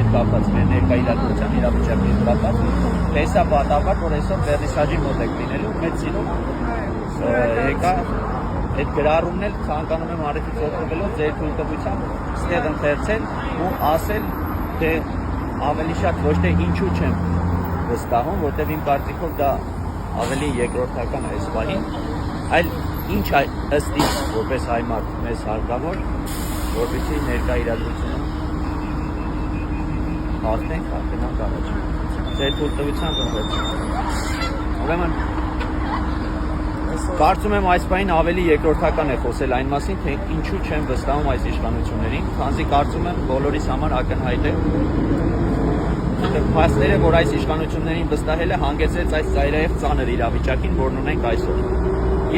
հետ կապված, մեր ներկա իրադրության իրավիճակի հետ կապված, հեսա պատահական, որ այսօր վերնիսաժի մոտ եք լինելու, մեծ սիրով եկա այդ գրառումն էլ ցանկանում եմ արիթից օգտվելով ձեր թույլտվությամբ ստեղ ընթերցել ու ասել, թե ավելի շատ ոչ թե ինչու չեմ վստահում, որտեղ իմ կարծիքով դա ավելի երկրորդական է այս պահին, այլ ինչ ըստ իս որպես հայ մարդ մեզ հարկավոր, որպեսզի ներկա իրադրությունը հաղթենք, հաղթենք առաջ։ Ձեր թույլտվությամբ ընթերցում։ Ուրեմն կարծում եմ այս պահին ավելի երկրորդական է խոսել այն մասին, թե ինչու չեմ վստահում այս իշխանություններին, քանզի կարծում եմ բոլորիս համար ակնհայտ է, թե փաստերը, որ այս իշխանություններին վստահելը հանգեցրեց այս ծայրահեղ ծանր իրավիճակին, որն ունենք այսօր։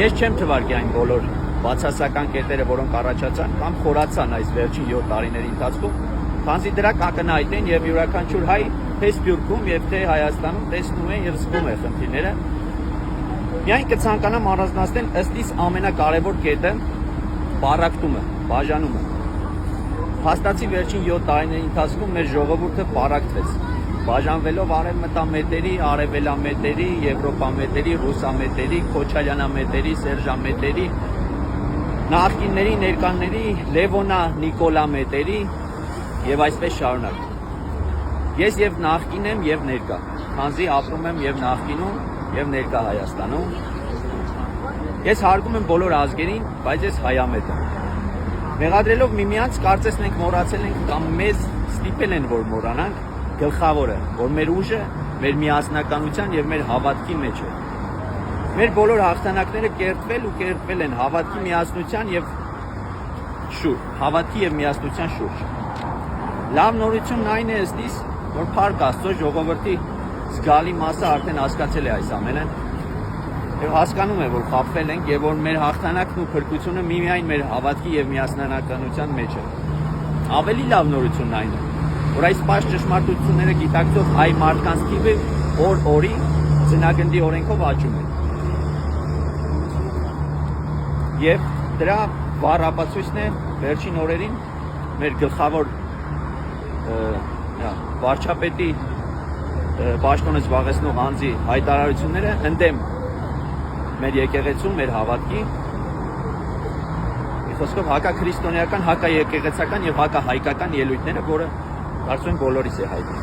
Ես չեմ թվարկի այն բոլոր բացասական կետերը, որոնք առաջացան կամ խորացան այս վերջին 7 տարիների ընթացքում, քանզի դրանք ակնհայտ են եւ յուրաքանչյուր հայ թե Սփյուռքում եւ թե Հայաստանում տեսնում է եւ զգում է խնդիրները։ Միայն կցանկանամ առանձնացնել ըստ իս ամենակարևոր կետը պարակտումը, բաժանումը։ Փաստացի վերջին 7 տարիների ընթացքում մեր ժողովուրդը պարակտվեց, բաժանվելով արևմտամետերի, արևելամետերի, եվրոպամետերի, ռուսամետերի, քոչարյանամետերի, սերժամետերի, նախկինների, ներկաների, Լևոնա Նիկոլամետերի եւ այսպես շարունակ։ Ես եւ նախկին եմ եւ ներկա, քանզի ապրում եմ եւ նախկինում եւ ներկա Հայաստանում։ Ես հարգում եմ բոլոր ազգերին, բայց ես հայամետ եմ։ Մեղադրելով միմյանց, կարծես մենք մոռացել ենք կամ մեզ ստիպել են, որ մոռանանք գլխավորը, որ մեր ուժը, մեր միասնականության եւ մեր հավատքի մեջ է։ Մեր բոլոր հաղթանակները կերտվել են հավատքի միասնության եւ հավատքի եւ միասնության շուրջ։ Լավ նորությունն այն է ըստ իս, որ Փառք Աստծո ժողովրդի զգալի մասը արդեն հասկացել է այս ամենը եւ հասկանում է, որ խաբվել ենք եւ որ մեր հաղթանակն ու փրկությունը միմիայն մեր հավատքի եւ միասնականության մեջ է։ Ավելի լավ նորությունն այն է, որ այս պաշտ ճշմարտությունները գիտակցող հայ մարդկանց թիվը օր-օրի ծնագնդի օրենքով աճում է։ Եվ դրա վառ ապացույցն է վերջին օրերին մեր գլխավոր վարչապետի պաշտոնը զբաղեցնող անձի հայտարարությունները ընդդեմ մեր եկեղեցու, մեր հավատքի, խոսքով հակաքրիստոնեական, հակաեկեղեցական եւ հակահայկական ելույթները, որը կարծում եմ բոլորիս է հայտնի։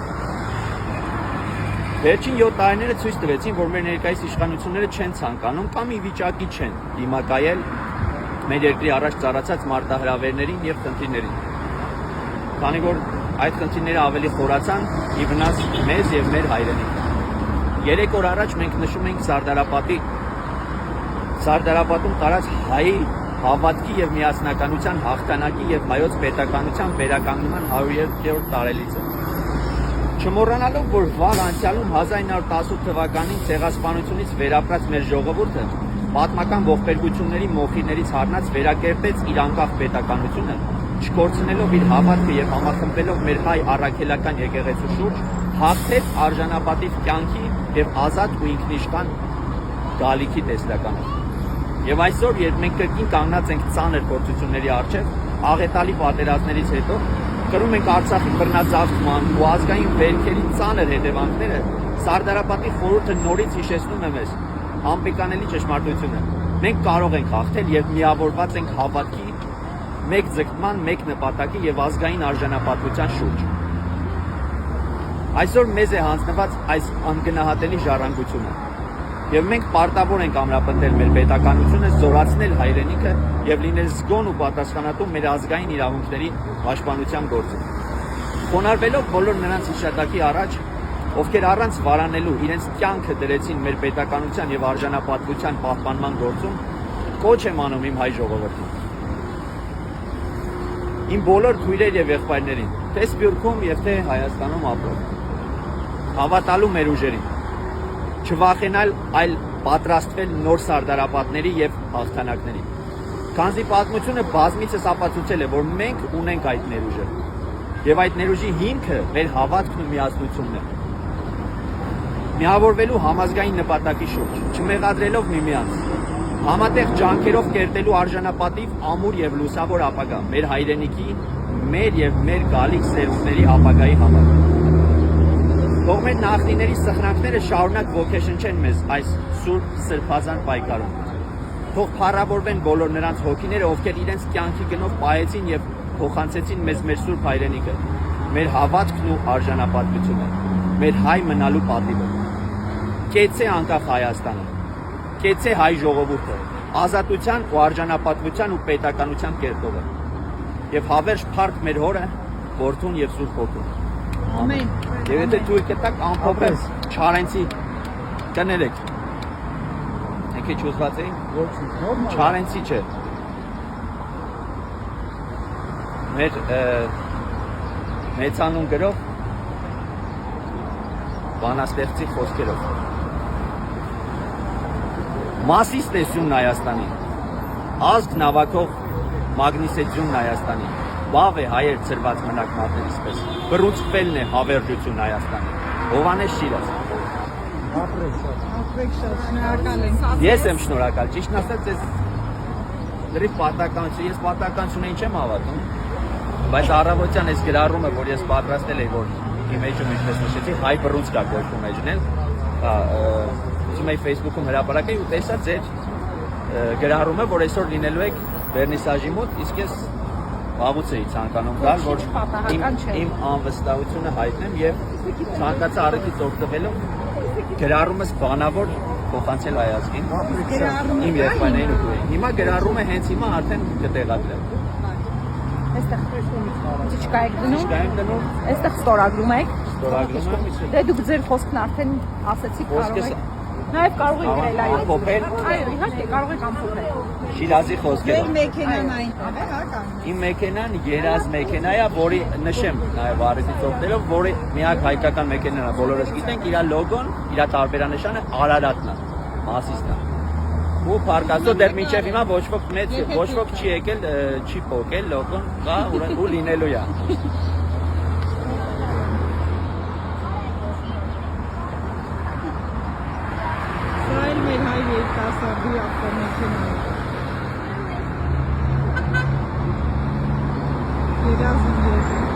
Վերջին 7 տարիները ցույց տվեցին, որ մեր ներկայիս իշխանությունները չեն ցանկանում կամ ի վիճակի չեն դիմակայել մեր երկրի առաջ ծառացած մարտահրավերներին եւ խնդիրներին։ Քանի որ այդ խնդիրները ավելի խորացան ի վնաս մեզ եւ մեր հայրենիքի։ 3 օր առաջ մենք նշում ենք Սարդարապատում տարած հայի հավատքի եւ միասնականության հաղթանակի եւ հայոց պետականության վերականգնման 100-րդ տարելիցը։ Չմոռանալով, որ վաղ անցյալում 1918 թվականին ցեղասպանությունից վերապրած մեր ժողովուրդը պատմական ողբերգությունների մոխիրներից հառնած վերակերտեց իր անկախ պետականությունը, չկորցնելով իր հավատքը եւ համախմբելով մեր հայ առաքելական եկեղեցու շուրջ, հաղթեց արժանապատիվ կյանքի եւ ազատ ու ինքնիշխան գալիքի տեսլականով։ Եվ այսօր, երբ մենք կրկին կանգնած ենք ծանր փորձությունների առջև, աղետալի պատերազմներից հետո, կրում ենք Արցախի բռնաձավթման ու ազգային վերքերի ծանր հետևանքները, Սարդարապատի խորհուրդը նորից հիշեցնում է մեզ անպեկանելի ճշմարտությունը։ Մենք կարող ենք հաղթել եւ միավորված ենք հավատքի, մեկ ձգտման, մեկ նպատակի եւ ազգային արժանապատվության շուրջ։ Այսօր մեզ է հանձնված այս անգնահատելի ժառանգությունը։ Եվ մենք պարտավոր ենք ամրապնդել մեր պետականությունը, զորացնել հայրենիքը եւ լինել զգոն ու պատասխանատու մեր ազգային իրավունքների պաշտպանության գործում։ Խոնարհվելով բոլոր նրանց հիշատակի առաջ, ովքեր առանց վարանելու իրենց կյանքը դրեցին մեր պետականության եւ արժանապատվության պահպանման գործում, կոչ եմ անում իմ հայ ժողովրդին։ Իմ բոլոր քույրեր եւ եղբայրներին, թե Սփյուռքում եւ թե Հայաստանում ապրող, հավատալու մեր ուժերին, չվախենալ, այլ պատրաստվել նոր Սարդարապատների եւ հաղթանակների։ Քանզի պատմությունը բազմիցս ապացուցել է, որ մենք ունենք այդ ներուժը, եւ այդ ներուժի հիմքը մեր հավատքն ու միասնությունն է։ Միավորվելու համազգային նպատակի շուրջ, չմեղադրելով միմյանց, համատեղ ջանքերով կերտելու արժանապատիվ, ամուր եւ լուսավոր ապագա մեր հայրենիքի, մեր եւ մեր գալիք սերունդների ապագայի համար։ Թող մեր նախնիների սխրանքները շարունակ ոգեշնչեն մեզ այս սուրբ սրբազան պայքարում։ Թող փառավորվեն բոլոր նրանց հոգիները, ովքեր իրենց կյանքի գնով պահեցին եւ փոխանցեցին մեզ մեր սուրբ հայրենիքը, մեր հավատքն ու արժանապատվությունը, մեր հայ մնալու պատիվը։ Կեցե անկախ Հայաստանը, կեցե հայ ժողովուրդը, ազատության ու արժանապատվության ու պետականության կերտողը։ Եվ հավերժ փառք մեր հորը, որդուն եւ Սուրբ Հոգուն։ Ամեն։ Եվ եթե դու կտակ ամփոփեմ Չարենցի կներեք։ Եկե ճուզված էի։ Չարենցի չէ։ Մեր մեծանուն գրող բանաստեղծի խոսքերով։ Մասիստ է սյունն Հայաստանի, ազգ նավակող մագնիսեցյունն Հայաստանի, բավ է հայեր ծրված մնակ մատներիս պես, բռունցքվելն է հավերժություն Հայաստանի, Հովանես Շիրազ։ Ապրեք շատ, շնորհակալ ենք։ Ես եմ շնորհակալ, ճիշտն ասած ես լրիվ պատականություն, ես պատականությունը ինչ եմ հավատում, բայց առավոտյան այս գրառումը, որ ես պատրաստել էի, որ իմ էջում ինչպես նշեցի, հայ բռունցք է գոչվում էջն էլ, ուզում էի Facebook-ում հրապարակեի ու տեսա ձեր գրառումը, որ այսօր լինելու եք վերնիսաժի մոտ, իսկ ես վաղուց էի ցանկանում գալ, որ իմ անվստահությունը հայտնեմ եւ ցանկացա առիթից օգտվելով գրառումս բանավոր փոխանցել հայազգին իմ եղբայրներին ու քույրերին։ Հիմա գրառումը հենց հիմա արդեն կտեղադրեմ։ Այստեղ ճիշկա եք դնում։ Ճիշկա եմ դնում։ Այստեղ ստորագրում եք։ Ստորագրում եմ։ Դե դուք ձեր խոսքն արդեն ասեցիք, կարող եք։ Նաև կարող եք գրել այո։ Ամփոփել։ Այո, իհարկե կարող եք ամփոփել։ Շիրազի խոսքերը։ մեքենան այն հա։ Իմ մեքենան երազ մեքենա է, որի նշեմ նաև առիթից օգտվելով, որի միակ հայկական մեքենան է, բոլորս գիտենք, իր լոգոն, իր տարբերանշանը Արարատն է, Մասիսն է։ Ու փառքաստո դեռ մինչև հիմա ոչ ոք չի եկել, չի փոկել լոգոն, կա ու լինելու է։ Սա էլ մեր հայ երիտասարդի ավտոմեքենան է։ Երազն երկու։